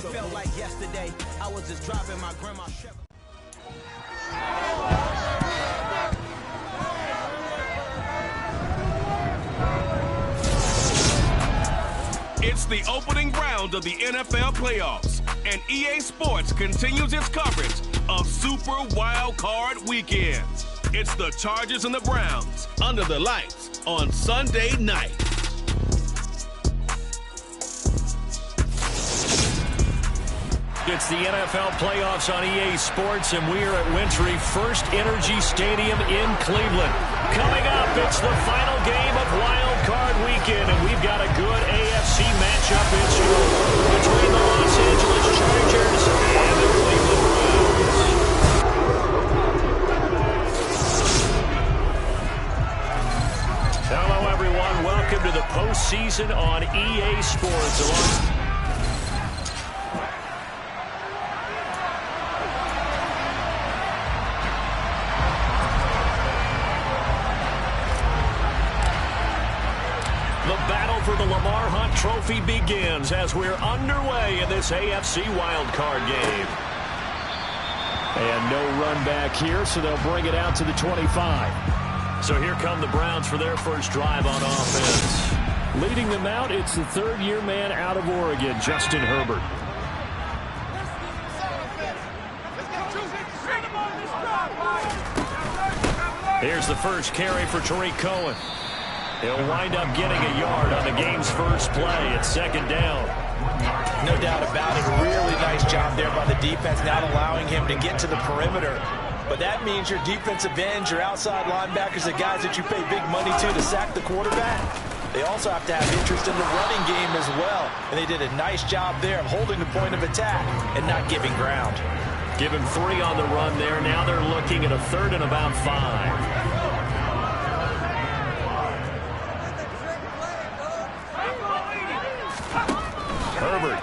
felt like yesterday. I was just driving my grandma's Chevrolet. It's the opening round of the NFL playoffs, and EA Sports continues its coverage of Super Wild Card Weekend. It's the Chargers and the Browns under the lights on Sunday night. It's the NFL playoffs on EA Sports, and we are at Wintry First Energy Stadium in Cleveland. Coming up, it's the final game of Wild Card Weekend, and we've got a good AFC matchup in store between the Los Angeles Chargers and the Cleveland Browns. Hello, everyone. Welcome to the postseason on EA Sports. For the Lamar Hunt Trophy begins as we're underway in this AFC wildcard game. And no run back here, so they'll bring it out to the 25. So here come the Browns for their first drive on offense. Leading them out, it's the third-year man out of Oregon, Justin Herbert. Here's the first carry for Tariq Cohen. He'll wind up getting a yard on the game's first play. It's second down. No doubt about it. Really nice job there by the defense, not allowing him to get to the perimeter. But that means your defensive ends, your outside linebackers, the guys that you pay big money to sack the quarterback, they also have to have interest in the running game as well. And they did a nice job there of holding the point of attack and not giving ground. Give him 3 on the run there. Now they're looking at a third and about 5. Herbert.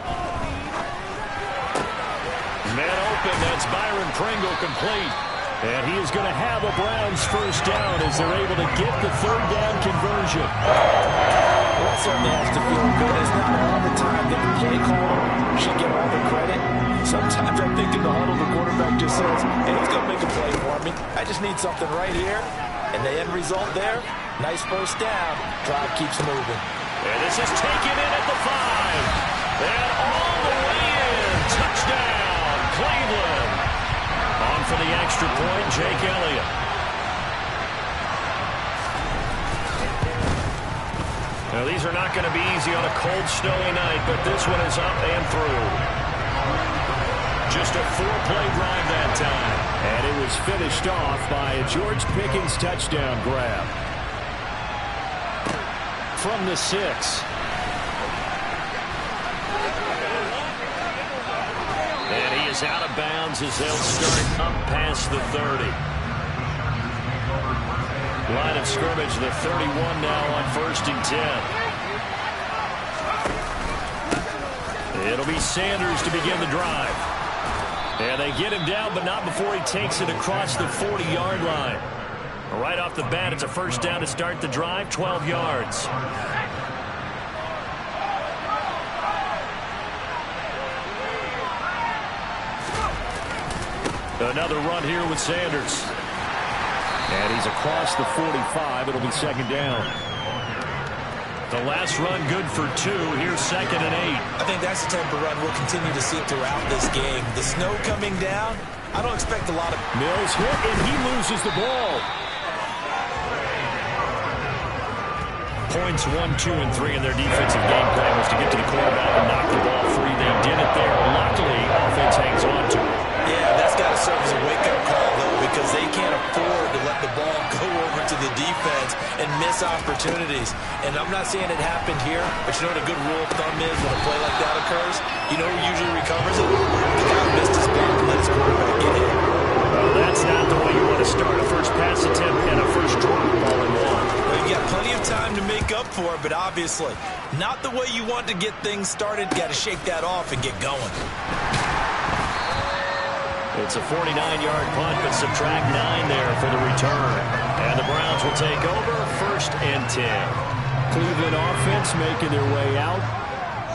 Man open, that's Byron Pringle complete. And he is going to have a Browns first down as they're able to get the third down conversion. Well, that certainly has to feel good. It's not all the time that the play caller should get all the credit. Sometimes I think in the huddle the quarterback just says, hey, he's going to make a play for me. I just need something right here. And the end result there, nice first down. Drive keeps moving. And this is taken in at the 5. And all the way in. Touchdown, Cleveland. On for the extra point, Jake Elliott. Now, these are not going to be easy on a cold, snowy night, but this one is up and through. Just a 4-play drive that time. And it was finished off by a George Pickens touchdown grab. From the 6. And he is out of bounds as they'll start up past the 30. Line of scrimmage, the 31 now on 1st and 10. It'll be Sanders to begin the drive. And they get him down, but not before he takes it across the 40-yard line. Right off the bat, it's a first down to start the drive, 12 yards. Another run here with Sanders. And he's across the 45. It'll be second down. The last run good for 2. Here's 2nd and 8. I think that's the type of run we'll continue to see throughout this game. The snow coming down, I don't expect a lot of... Mills hit, and he loses the ball. Points 1, 2, and 3 in their defensive game plan was to get to the quarterback and knock the ball free. They did it there. Luckily, offense hangs on to it. Yeah, that's got to serve as a wake-up call, though, because they can't afford to let the ball go over to the defense and miss opportunities. And I'm not saying it happened here, but you know what a good rule of thumb is when a play like that occurs? You know who usually recovers it? The guy who missed his block and let his quarterback get hit. Well, that's not the way you want to start a first pass attempt and a first drop all in one. Well, you got plenty of time to make up for it, but obviously not the way you want to get things started. Got to shake that off and get going. It's a 49-yard punt, but subtract 9 there for the return. And the Browns will take over 1st and 10. Cleveland offense making their way out.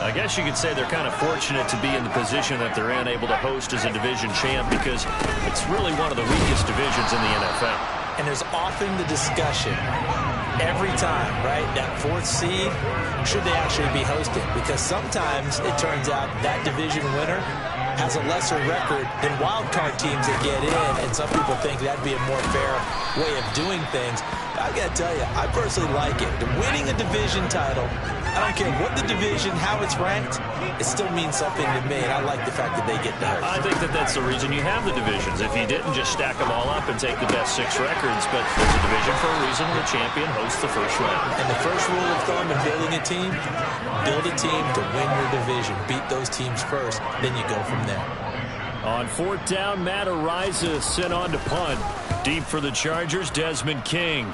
I guess you could say they're kind of fortunate to be in the position that they're in, able to host as a division champ, because it's really one of the weakest divisions in the NFL. And there's often the discussion every time, right? That fourth seed, should they actually be hosted? Because sometimes it turns out that division winner has a lesser record than wild card teams that get in, and some people think that'd be a more fair way of doing things. I got to tell you, I personally like it. Winning a division title, I don't care what the division, how it's ranked, it still means something to me, and I like the fact that they get to host. I think that that's the reason you have the divisions. If you didn't, just stack them all up and take the best 6 records, but there's a division for a reason, and the champion hosts the first round. And the first rule of thumb in building a team, build a team to win your division. Beat those teams first, then you go from there. On 4th down, Matt Araiza sent on to punt. Deep for the Chargers, Desmond King.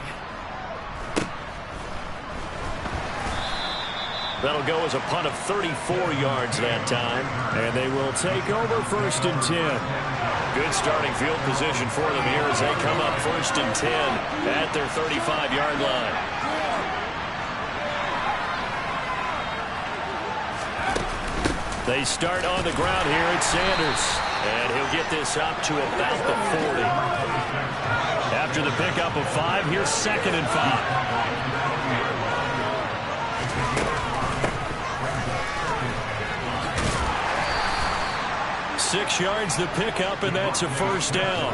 That'll go as a punt of 34 yards that time. And they will take over 1st and 10. Good starting field position for them here as they come up 1st and 10 at their 35-yard line. They start on the ground here at Sanders. And he'll get this up to about the 40. After the pickup of 5, here's 2nd and 5. 6 yards the pickup, and that's a 1st down.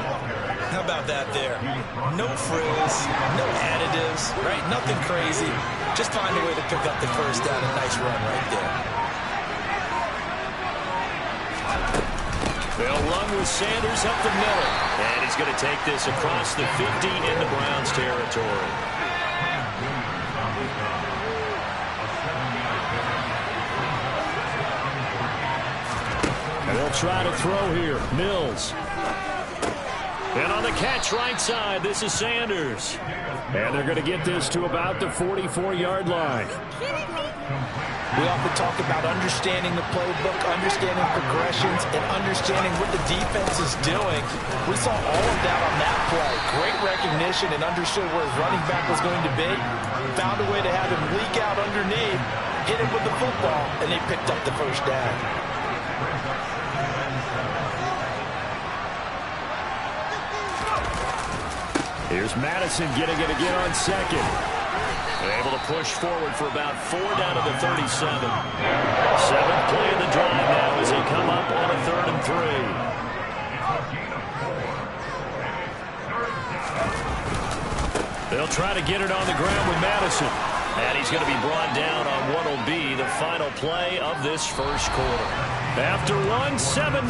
How about that there? No frills, no additives, right? Nothing crazy. Just find a way to pick up the 1st down. A nice run right there. They'll run with Sanders up the middle. And he's going to take this across the 50 into Browns territory. And they'll try to throw here. Mills. And on the catch right side, this is Sanders. And they're going to get this to about the 44-yard line. We often talk about understanding the playbook, understanding progressions, and understanding what the defense is doing. We saw all of that on that play. Great recognition and understood where his running back was going to be. Found a way to have him leak out underneath, hit him with the football, and they picked up the 1st down. Here's Madison getting it again on 2nd. Able to push forward for about 4 down to the 37. 7th play of the drive now as they come up on a 3rd and 3. They'll try to get it on the ground with Madison. And he's going to be brought down on what will be the final play of this 1st quarter. After 1, 7-0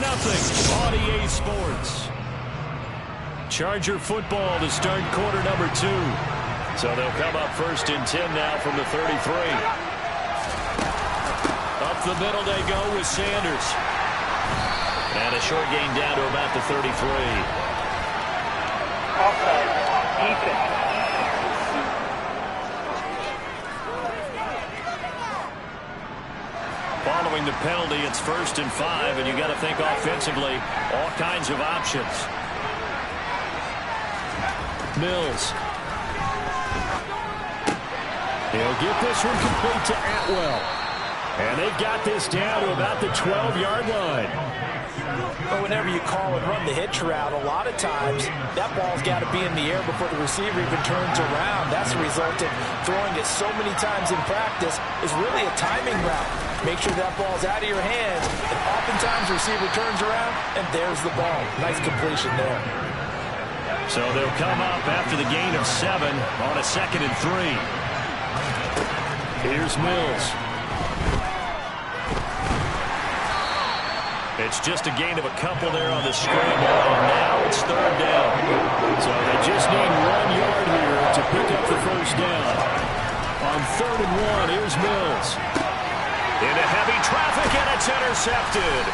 on EA Sports. Charger football to start quarter number 2. So they'll come up 1st and 10 now from the 33. Up the middle they go with Sanders. And a short gain down to about the 33. Following the penalty, it's 1st and 5, and you got to think offensively, all kinds of options. Mills. He'll get this one complete to Atwell. And they've got this down to about the 12-yard line. But whenever you call and run the hitch route, a lot of times that ball's got to be in the air before the receiver even turns around. That's the result of throwing it so many times in practice. Is really a timing route. Make sure that ball's out of your hands, and oftentimes the receiver turns around, and there's the ball. Nice completion there. So they'll come up after the gain of 7 on a 2nd and 3. Here's Mills. It's just a gain of a couple there on the scramble, and now it's 3rd down. So they just need 1 yard here to pick up the 1st down. On 3rd and 1, here's Mills. Into heavy traffic, and it's intercepted.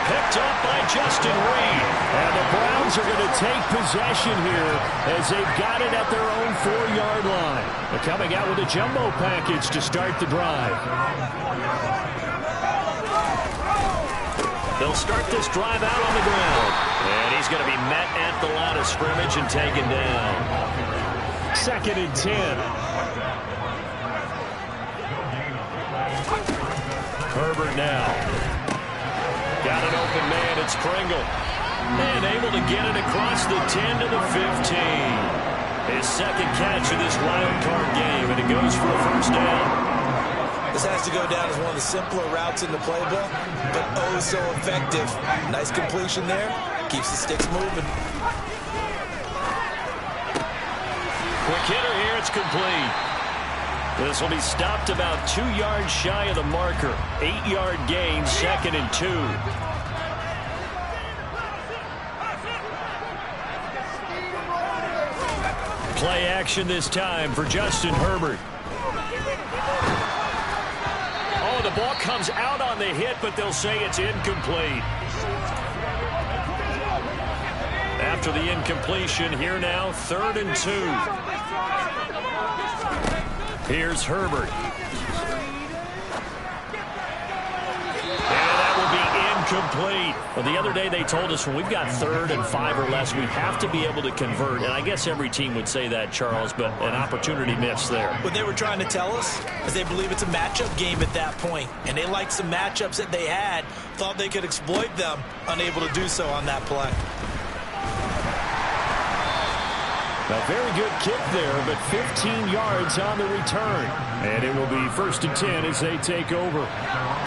Picked up by Justin Reed. And the Browns are going to take possession here as they've got it at their own 4-yard line. They're coming out with a jumbo package to start the drive. They'll start this drive out on the ground. And he's going to be met at the line of scrimmage and taken down. 2nd and 10. Herbert now. Got an open man. It's Pringle. And able to get it across the 10 to the 15. His second catch of this wild card game, and it goes for a first down. This has to go down as one of the simpler routes in the playbook, but oh so effective. Nice completion there. Keeps the sticks moving. Quick hitter here. It's complete. This will be stopped about 2 yards shy of the marker. 8-yard gain, 2nd and 2. Play action this time for Justin Herbert. Oh, the ball comes out on the hit, but they'll say it's incomplete. After the incompletion, here now, 3rd and 2. Here's Herbert. Complete. Well, the other day they told us when we've got 3rd and 5 or less, we have to be able to convert. And I guess every team would say that, Charles, but an opportunity missed there. What they were trying to tell us is they believe it's a matchup game at that point. And they liked some matchups that they had, thought they could exploit them, unable to do so on that play. A very good kick there, but 15 yards on the return. And it will be 1st and 10 as they take over.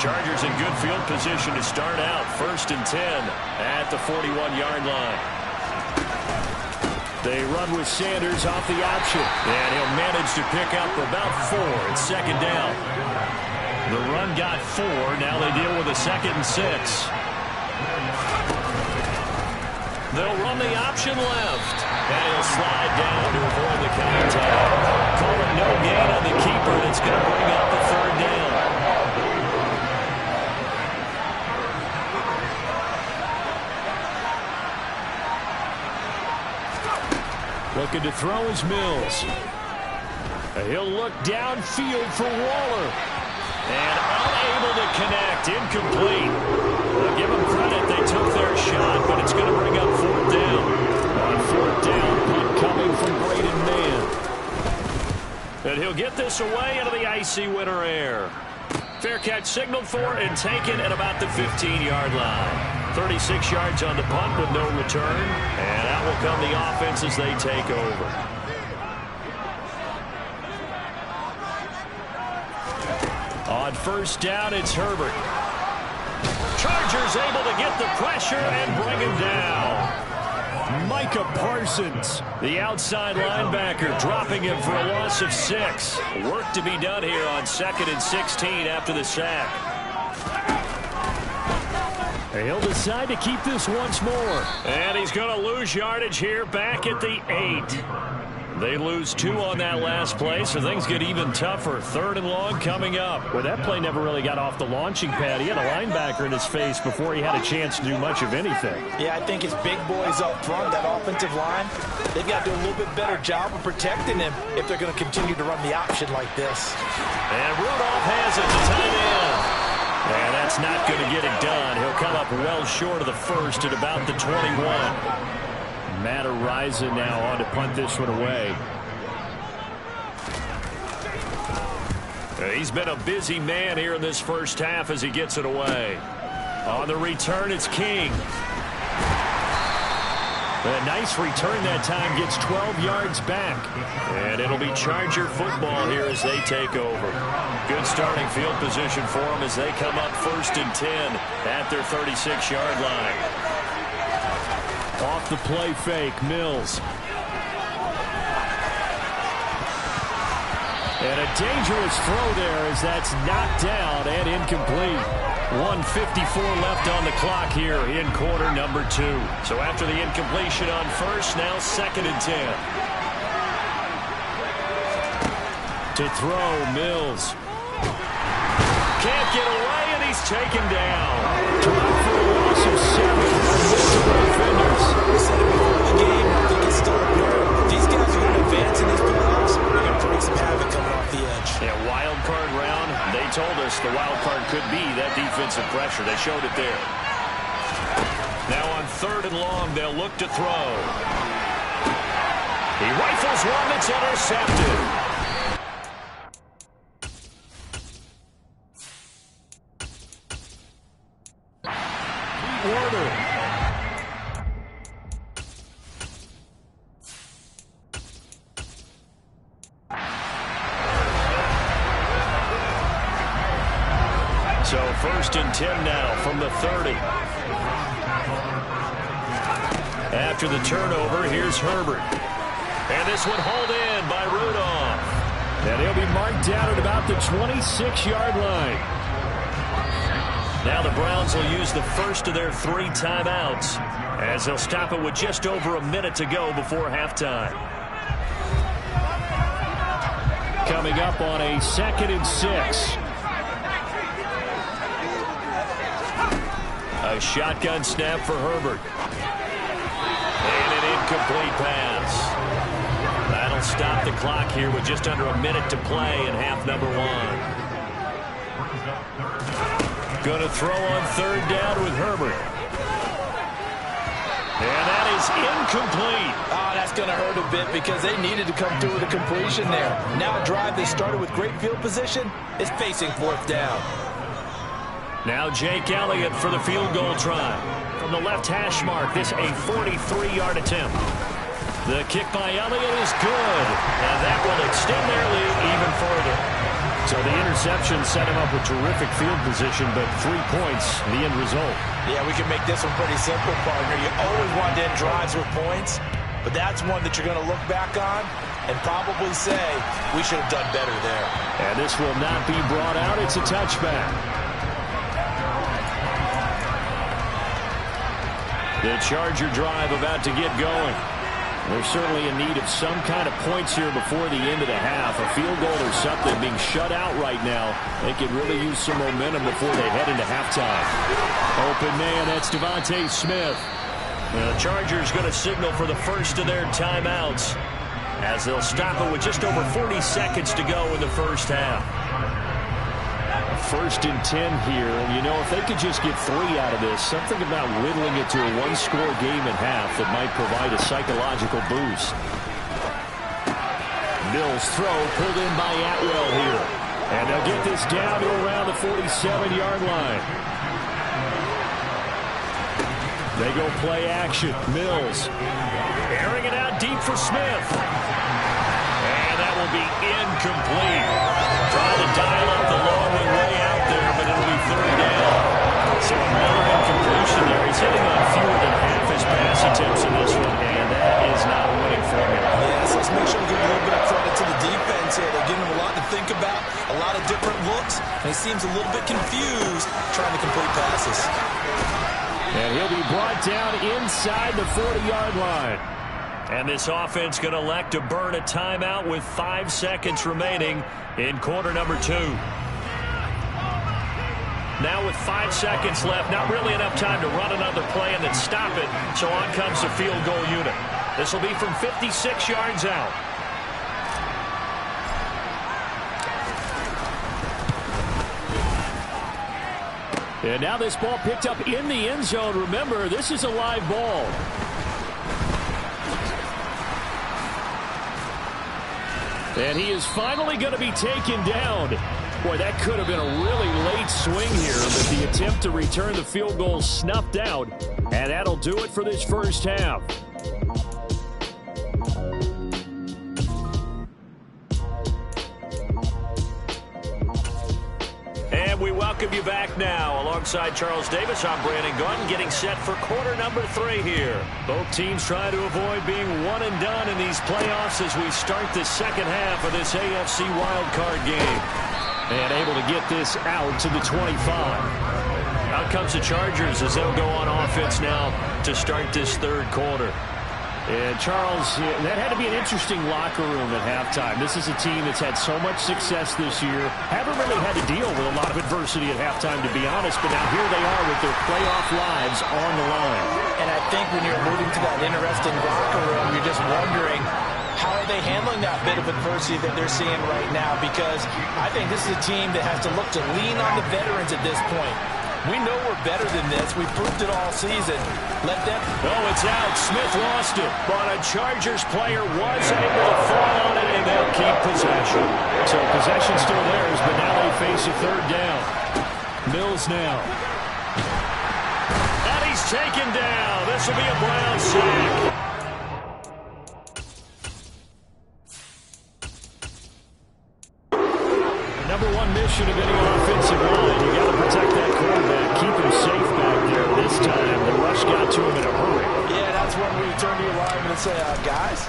Chargers in good field position to start out. 1st and 10 at the 41-yard line. They run with Sanders off the option. And he'll manage to pick up about 4. It's 2nd down. The run got 4. Now they deal with a 2nd and 6. They'll run the option left. And he'll slide down to avoid the contact. Call it no gain on the keeper, and it's going to bring up the 3rd down. Looking to throw is Mills. He'll look downfield for Waller. And unable to connect. Incomplete. I'll give them credit. They took their shot, but it's going to bring up 4th down. On 4th down, punt coming from Braden Mann. And he'll get this away into the icy winter air. Fair catch signaled for and taken at about the 15-yard line. 36 yards on the punt with no return. And out will come the offense as they take over. On 1st down, it's Herbert. Chargers able to get the pressure and bring him down. Micah Parsons, the outside linebacker, dropping him for a loss of 6. Work to be done here on 2nd and 16 after the sack. He'll decide to keep this once more. And he's going to lose yardage here back at the 8. They lose 2 on that last play, so things get even tougher. 3rd and long coming up. Well, that play never really got off the launching pad. He had a linebacker in his face before he had a chance to do much of anything. Yeah, I think it's big boys up front, that offensive line. They've got to do a little bit better job of protecting him if they're going to continue to run the option like this. And Rudolph has it to tight end. And that's not going to get it done. He'll come up well short of the 1st at about the 21. Matt Araiza now on to punt this one away. He's been a busy man here in this first half as he gets it away. On the return, it's King. A nice return that time, gets 12 yards back. And it'll be Charger football here as they take over. Good starting field position for them as they come up 1st and 10 at their 36-yard line. Off the play fake, Mills. And a dangerous throw there as that's knocked down and incomplete. 1:54 left on the clock here in quarter number 2. So after the incompletion on 1st, now 2nd and 10. To throw, Mills. Can't get away, and he's taken down. Dropped for a loss of 7. Defenders. We said it before the game. I think it's still apparent. These guys are going to advance in these playoffs. They're going to bring some havoc coming off the edge. Yeah, wild card round. They told us the wild card could be that defensive pressure. They showed it there. Now on 3rd and long, they'll look to throw. He rifles one that's intercepted. Pete Werner. So 1st and 10 now from the 30. After the turnover, here's Herbert. And this one hauled in by Rudolph. And he'll be marked down at about the 26-yard line. Now the Browns will use the first of their 3 timeouts as they'll stop it with just over a minute to go before halftime. Coming up on a 2nd and 6. A shotgun snap for Herbert. And an incomplete pass. That'll stop the clock here with just under a minute to play in half number 1. Going to throw on 3rd down with Herbert. And that is incomplete. Oh, that's going to hurt a bit because they needed to come through with a completion there. Now a drive that started with great field position is facing 4th down. Now Jake Elliott for the field goal try. From the left hash mark, this a 43-yard attempt. The kick by Elliott is good, and that will extend their lead even further. So the interception set him up with terrific field position, but 3 points, the end result. Yeah, we can make this one pretty simple, partner. You always want to end drives with points, but that's one that you're going to look back on and probably say, we should have done better there. And this will not be brought out. It's a touchback. The Charger drive about to get going. They're certainly in need of some kind of points here before the end of the half. A field goal or something, being shut out right now. They could really use some momentum before they head into halftime. Open man, that's Devontae Smith. The Chargers going to signal for the first of their timeouts as they'll stop it with just over 40 seconds to go in the first half. 1st and 10 here, and you know, if they could just get 3 out of this, something about whittling it to a 1-score game at half that might provide a psychological boost. Mills throw pulled in by Atwell here, and they'll get this down to around the 47-yard line. They go play action. Mills airing it out deep for Smith, and that will be incomplete. Trying to dial up the long one way out there, but it'll be 3rd down. So another incompletion there. He's hitting on fewer than half his pass attempts in this one, and that is not a winning formula. Yes, let's make sure we give a little bit of credit to the defense here. They're giving him a lot to think about, a lot of different looks, and he seems a little bit confused trying to complete passes. And he'll be brought down inside the 40-yard line. And this offense going to elect to burn a timeout with 5 seconds remaining in quarter number 2. Now with 5 seconds left, not really enough time to run another play and then stop it. So on comes the field goal unit. This will be from 56 yards out. And now this ball picked up in the end zone. Remember, this is a live ball. And he is finally going to be taken down. Boy, that could have been a really late swing here, but the attempt to return the field goal snuffed out. And that'll do it for this first half. And we welcome you back now. Alongside Charles Davis, I'm Brandon Gunn, getting set for quarter number 3 here. Both teams trying to avoid being one and done in these playoffs as we start the second half of this AFC wildcard game. And able to get this out to the 25. Out comes the Chargers as they'll go on offense now to start this 3rd quarter. And Charles, that had to be an interesting locker room at halftime. This is a team that's had so much success this year. Haven't really had to deal with a lot of adversity at halftime, to be honest. But now here they are with their playoff lives on the line. And I think when you're alluding to that interesting locker room, you're just wondering, how are they handling that bit of adversity that they're seeing right now? Because I think this is a team that has to look to lean on the veterans at this point. We know we're better than this. We proved it all season. Let them... Oh, it's out. Smith lost it. But a Chargers player was able to fall on it, and they'll keep possession. So possession still theirs, but now they face a 3rd down. Mills now. And he taken down. This will be a Brown sack. Number one mission of any offensive line, you got to protect that quarterback, keep him safe back there. This time, the rush got to him in a hurry. Yeah, that's when we turn to your lineman and say, guys,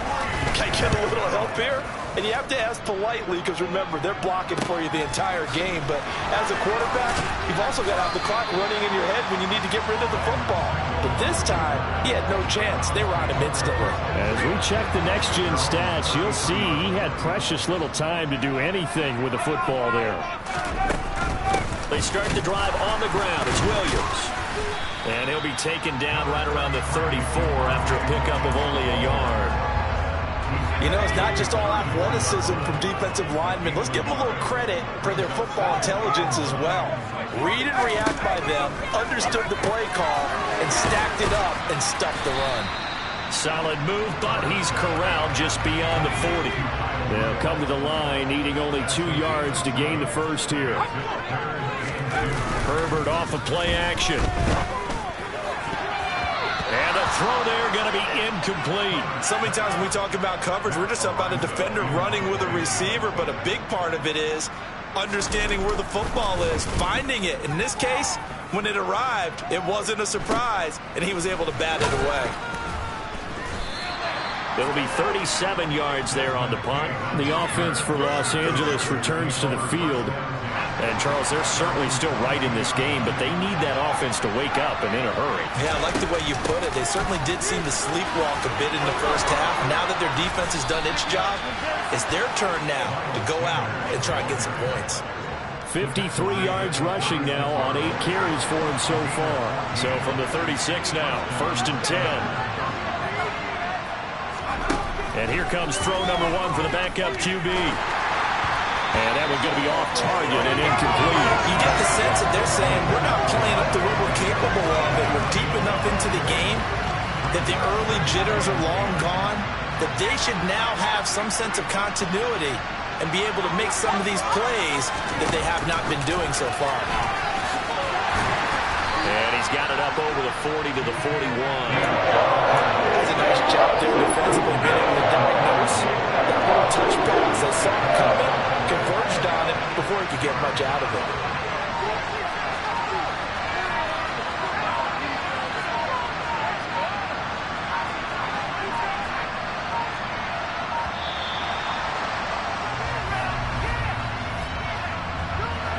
can I get a little help here? And you have to ask politely because, remember, they're blocking for you the entire game. But as a quarterback, you've also got to have the clock running in your head when you need to get rid of the football. But this time, he had no chance. They were on him instantly. As we check the next-gen stats, you'll see he had precious little time to do anything with the football there. They start the drive on the ground. It's Williams. And he'll be taken down right around the 34 after a pickup of only a yard. You know, it's not just all athleticism from defensive linemen. Let's give them a little credit for their football intelligence as well. Read and react by them, understood the play call, and stacked it up and stuffed the run. Solid move, but he's corralled just beyond the 40. They'll come to the line, needing only 2 yards to gain the first here. Herbert off of play action. And the throw there going to be incomplete. So many times when we talk about coverage, we're just about a defender running with a receiver, but a big part of it is understanding where the football is, finding it. In this case, when it arrived, it wasn't a surprise, and he was able to bat it away. It'll be 37 yards there on the punt. The offense for Los Angeles returns to the field. And, Charles, they're certainly still right in this game, but they need that offense to wake up and in a hurry. Yeah, I like the way you put it. They certainly did seem to sleepwalk a bit in the first half. Now that their defense has done its job, it's their turn now to go out and try and get some points. 53 yards rushing now on 8 carries for him so far. So from the 36 now, 1st and 10. And here comes throw number 1 for the backup QB. And that was going to be off target and incomplete. You get the sense that they're saying we're not playing up to what we're capable of, and we're deep enough into the game that the early jitters are long gone, that they should now have some sense of continuity and be able to make some of these plays that they have not been doing so far. And he's got it up over the 40 to the 41. That's a nice job there defensively, being able to diagnose that little touch pass. They saw it coming, converged on it before he could get much out of it.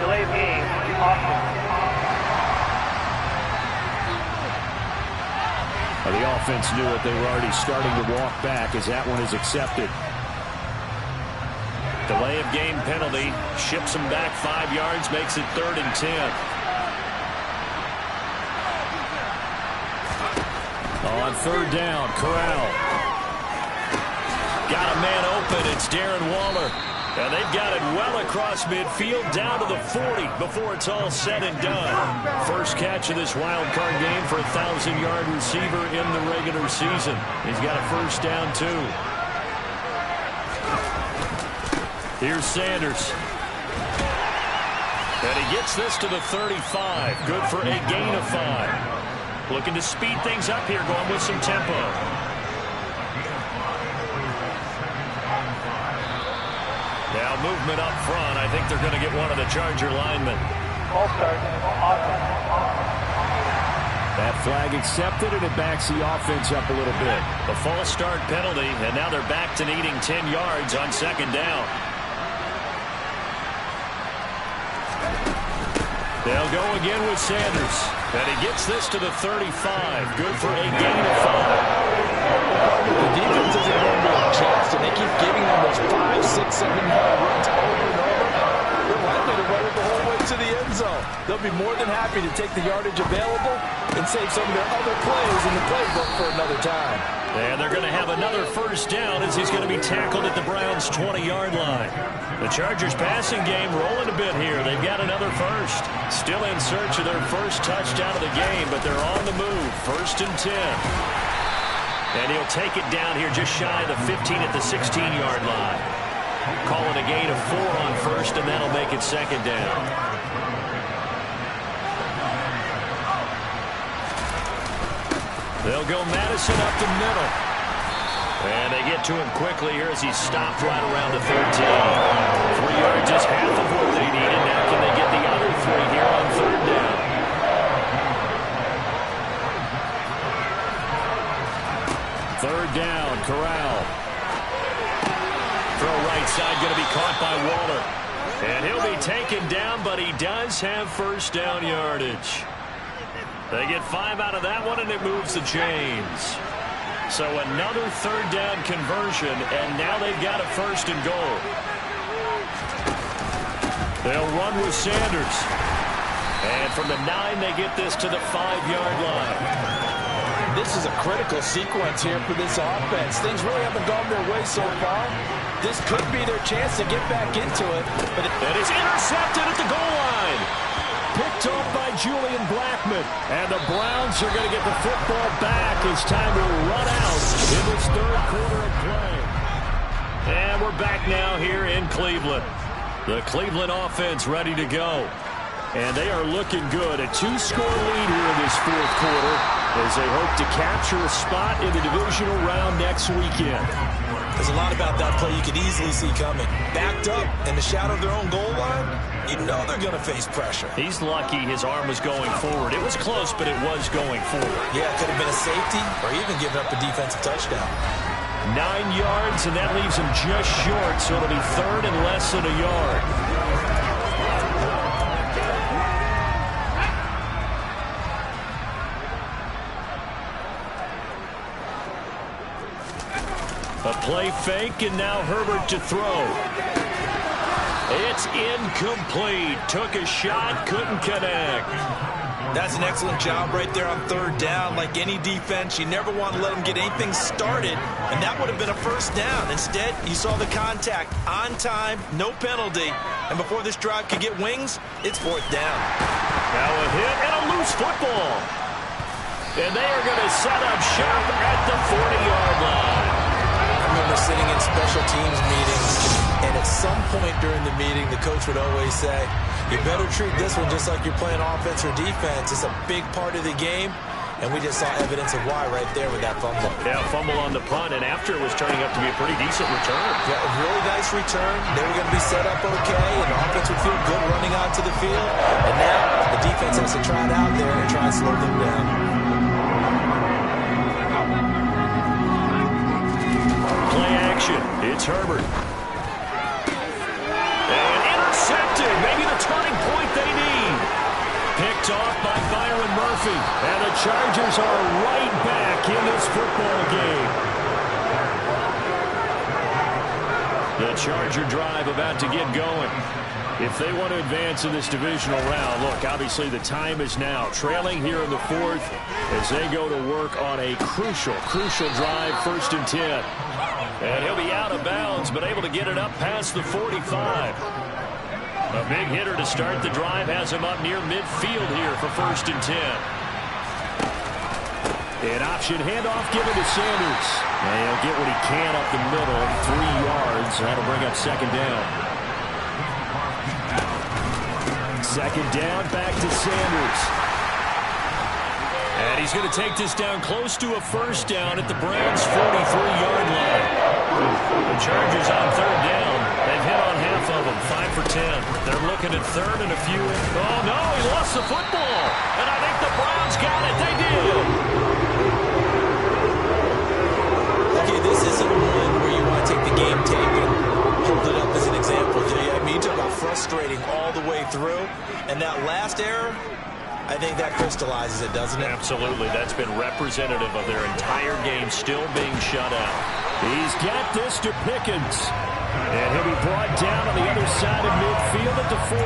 Delay of game, Austin. The offense knew it. They were already starting to walk back as that one is accepted. Delay of game penalty. Ships them back 5 yards. Makes it 3rd and 10. On 3rd down, Corral. Got a man open. It's Darren Waller. And they've got it well across midfield, down to the 40 before it's all said and done. First catch of this wild card game for a 1,000-yard receiver in the regular season. He's got a first down, too. Here's Sanders. And he gets this to the 35. Good for a gain of 5. Looking to speed things up here, going with some tempo. Now movement up front. I think they're going to get one of the Charger linemen. That flag accepted, and it backs the offense up a little bit. A false start penalty, and now they're back to needing 10 yards on 2nd down. They'll go again with Sanders. And he gets this to the 35. Good for a gain of 5. The defense isn't going to a chance, and they keep giving them those 5, 6, 7-yard runs over and over. They're likely to run it the whole way to the end zone. They'll be more than happy to take the yardage available and save some of their other plays in the playbook for another time. And they're going to have another first down as he's going to be tackled at the Browns' 20-yard line. The Chargers' passing game rolling a bit here. They've got another first. Still in search of their first touchdown of the game, but they're on the move. 1st and 10. And he'll take it down here just shy of the 15 at the 16-yard line. Calling a gain of 4 on 1st, and that'll make it 2nd down. They'll go Madison up the middle. And they get to him quickly here as he stopped right around the 13. 3 yards is half of what they needed. Now can they get the other 3 here on third down? Third down, Corral. Throw right side, going to be caught by Waller. And he'll be taken down, but he does have first down yardage. They get 5 out of that one, and it moves the chains. So another third down conversion, and now they've got a first and goal. They'll run with Sanders. And from the 9, they get this to the 5-yard line. This is a critical sequence here for this offense. Things really haven't gone their way so far. This could be their chance to get back into it. But it is intercepted at the goal line. Picked off by Julian Blackmon. And the Browns are going to get the football back. It's time to run out in this third quarter of play. And we're back now here in Cleveland. The Cleveland offense ready to go. And they are looking good. A 2-score lead here in this fourth quarter as they hope to capture a spot in the divisional round next weekend. There's a lot about that play you could easily see coming. Backed up in the shadow of their own goal line, you know they're going to face pressure. He's lucky his arm was going forward. It was close, but it was going forward. Yeah, it could have been a safety or even given up a defensive touchdown. 9 yards, and that leaves him just short, so it'll be third and less than a yard. A play fake, and now Herbert to throw. It's incomplete. Took a shot, couldn't connect. That's an excellent job right there on third down. Like any defense, you never want to let them get anything started, and that would have been a first down. Instead, you saw the contact on time, no penalty, and before this drive could get wings, it's fourth down. Now a hit and a loose football. And they are going to set up shop at the 40-yard line. I remember sitting in special teams meetings, and at some point during the meeting, the coach would always say, you better treat this one just like you're playing offense or defense. It's a big part of the game, and we just saw evidence of why right there with that fumble. Yeah, fumble on the punt, and after it was turning up to be a pretty decent return. Yeah, a really nice return. They were going to be set up okay, and the offense would feel good running onto the field. And now the defense has to try it out there and try and slow them down. Play action. It's Herbert. And intercepted. Maybe the turning point they need. Picked off by Byron Murphy. And the Chargers are right back in this football game. The Charger drive about to get going. If they want to advance in this divisional round, look, obviously the time is now. Trailing here in the fourth as they go to work on a crucial drive, 1st and 10. And he'll be out of bounds, but able to get it up past the 45. A big hitter to start the drive has him up near midfield here for 1st and 10. An option handoff given to Sanders. And he'll get what he can up the middle, 3 yards. That'll bring up 2nd down. 2nd down, back to Sanders. And he's going to take this down close to a 1st down at the Browns' 43-yard line. The Chargers on 3rd down. They've hit on half of them, 5 for 10. They're looking at 3rd and a few. Oh, no, he lost the football. And I think the Browns got it. They did. Okay, this isn't one where you want to take the game tape and hold it up as an example, do you? I mean, you talk about frustrating all the way through. And that last error, I think that crystallizes it, doesn't it? Absolutely. That's been representative of their entire game still being shut out. He's got this to Pickens. And he'll be brought down on the other side of midfield at the 43.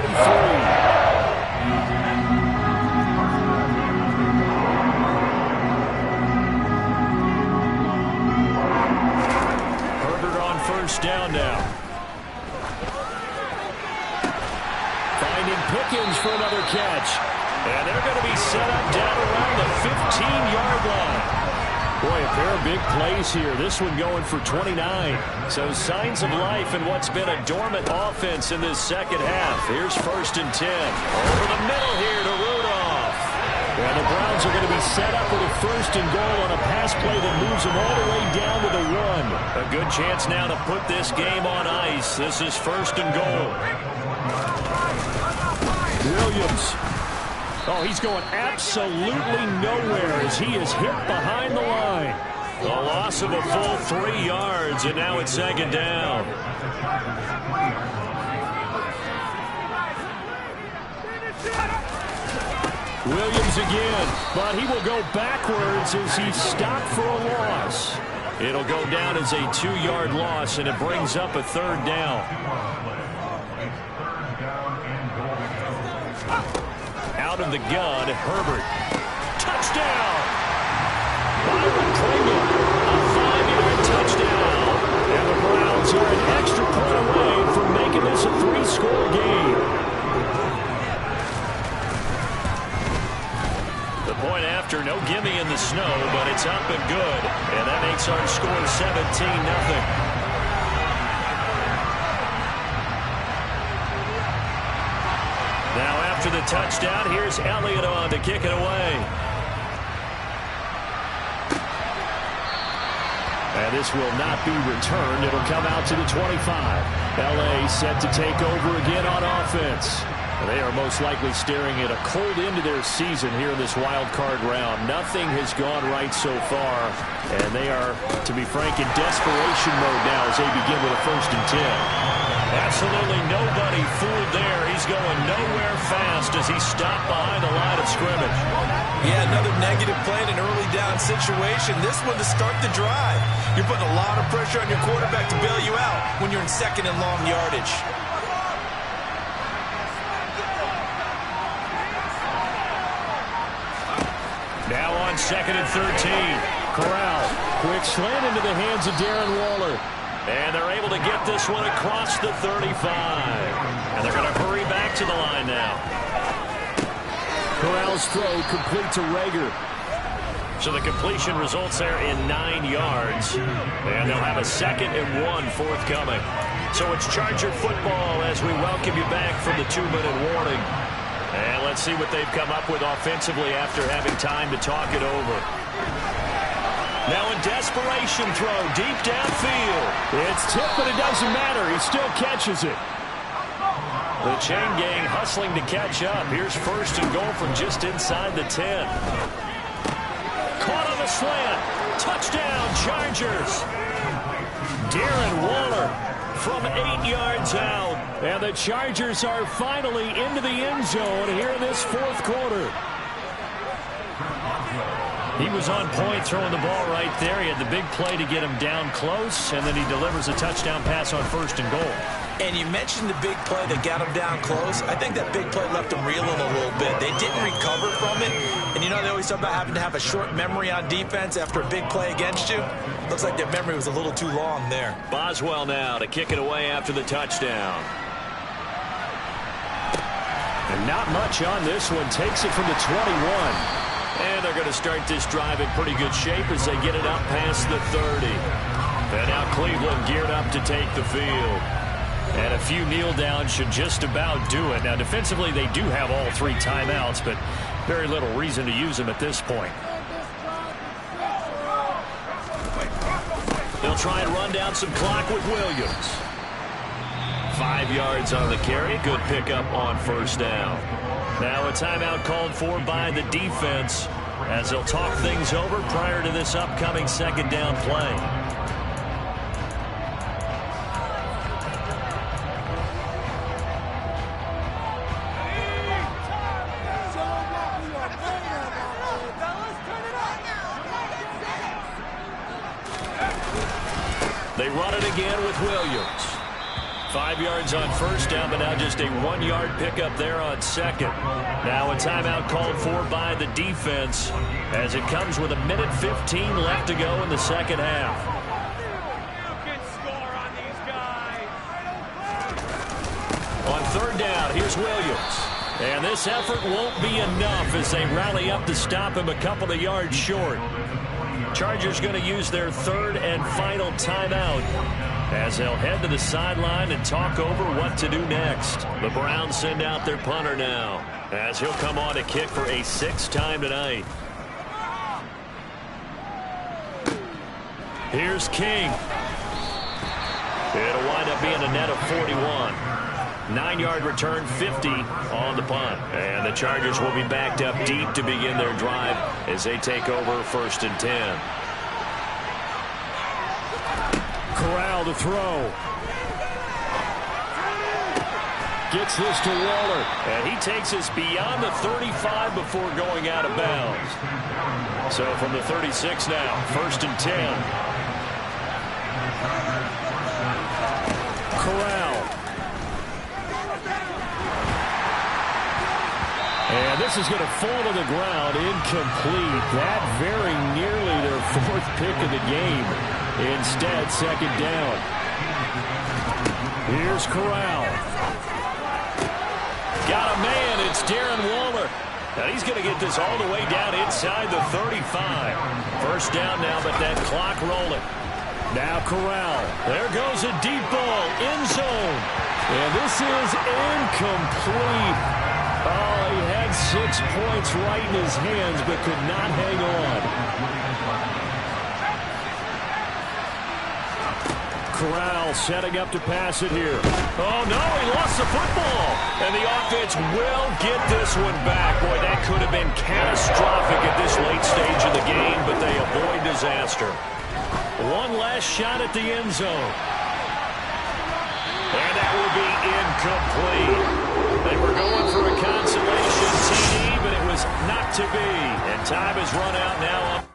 Herbert on 1st down now. Finding Pickens for another catch. And they're going to be set up down around the 15-yard line. Boy, a pair of big plays here. This one going for 29. So signs of life in what's been a dormant offense in this second half. Here's 1st and 10. Over the middle here to Rudolph. And the Browns are going to be set up with a 1st and goal on a pass play that moves them all the way down to the 1. A good chance now to put this game on ice. This is 1st and goal. Williams. Oh, he's going absolutely nowhere as he is hit behind the line. A loss of a full 3 yards, and now it's 2nd down. Williams again, but he will go backwards as he's stopped for a loss. It'll go down as a 2-yard loss, and it brings up a 3rd down. Out of the gun, Herbert. Touchdown! Byron Pringle, a 5-yard touchdown. And the Browns are an extra point away from making this a 3-score game. The point after, no gimme in the snow, but it's up and good. And that makes our score 17-0. Now after the touchdown, here's Elliott on to kick it away. And this will not be returned. It'll come out to the 25. L.A. set to take over again on offense. They are most likely staring at a cold end to their season here in this wild card round. Nothing has gone right so far, and they are, to be frank, in desperation mode now as they begin with a 1st and 10. Absolutely nobody fooled there. He's going nowhere fast as he stopped behind the line of scrimmage. Yeah, another negative play in an early down situation. This one to start the drive. You're putting a lot of pressure on your quarterback to bail you out when you're in 2nd and long yardage. Now on 2nd and 13. Corral. Quick slant into the hands of Darren Waller. And they're able to get this one across the 35. And they're going to hurry back to the line now. Corral's throw complete to Rager. So the completion results there in 9 yards. And they'll have a 2nd and 1 forthcoming. So it's Charger football as we welcome you back from the 2-minute warning. And let's see what they've come up with offensively after having time to talk it over. Now in desperation throw, deep downfield. It's tipped, but it doesn't matter. He still catches it. The chain gang hustling to catch up. Here's 1st and goal from just inside the 10. Caught on the slant. Touchdown, Chargers. Darren Waller from 8 yards out. And the Chargers are finally into the end zone here in this 4th quarter. He was on point throwing the ball right there. He had the big play to get him down close, and then he delivers a touchdown pass on 1st and goal. And you mentioned the big play that got him down close. I think that big play left him reeling a little bit. They didn't recover from it. And you know, they always talk about having to have a short memory on defense after a big play against you. Looks like their memory was a little too long there. Boswell now to kick it away after the touchdown. And not much on this one. Takes it from the 21. And they're going to start this drive in pretty good shape as they get it up past the 30. And now Cleveland geared up to take the field. And a few kneel downs should just about do it. Now defensively they do have all 3 timeouts, but very little reason to use them at this point. They'll try and run down some clock with Williams. 5 yards on the carry. Good pickup on 1st down. Now a timeout called for by the defense as they'll talk things over prior to this upcoming 2nd down play. They run it again with Williams. 5 yards on 1st down, but now just a 1-yard pickup there on 2nd. Now a timeout called for by the defense as it comes with 1:15 left to go in the 2nd half. You can score on these guys. On 3rd down, here's Williams. And this effort won't be enough as they rally up to stop him a couple of yards short. Chargers going to use their 3rd and final timeout as they'll head to the sideline and talk over what to do next. The Browns send out their punter now, as he'll come on to kick for a 6th time tonight. Here's King. It'll wind up being a net of 41. 9-yard return, 50 on the punt. And the Chargers will be backed up deep to begin their drive as they take over 1st and 10. Corral to throw. Gets this to Waller. And he takes us beyond the 35 before going out of bounds. So from the 36 now, 1st and 10. Corral. And this is going to fall to the ground, incomplete. That very nearly their 4th pick of the game. Instead, 2nd down. Here's Corral. Got a man. It's Darren Waller. And he's going to get this all the way down inside the 35. 1st down now, but that clock rolling. Now Corral. There goes a deep ball. End zone. And this is incomplete. Oh, he had 6 points right in his hands, but could not hang on. Corral setting up to pass it here. Oh, no, he lost the football. And the offense will get this one back. Boy, that could have been catastrophic at this late stage of the game, but they avoid disaster. One last shot at the end zone. And that will be incomplete. They were going for a consolation TD, but it was not to be. And time has run out now.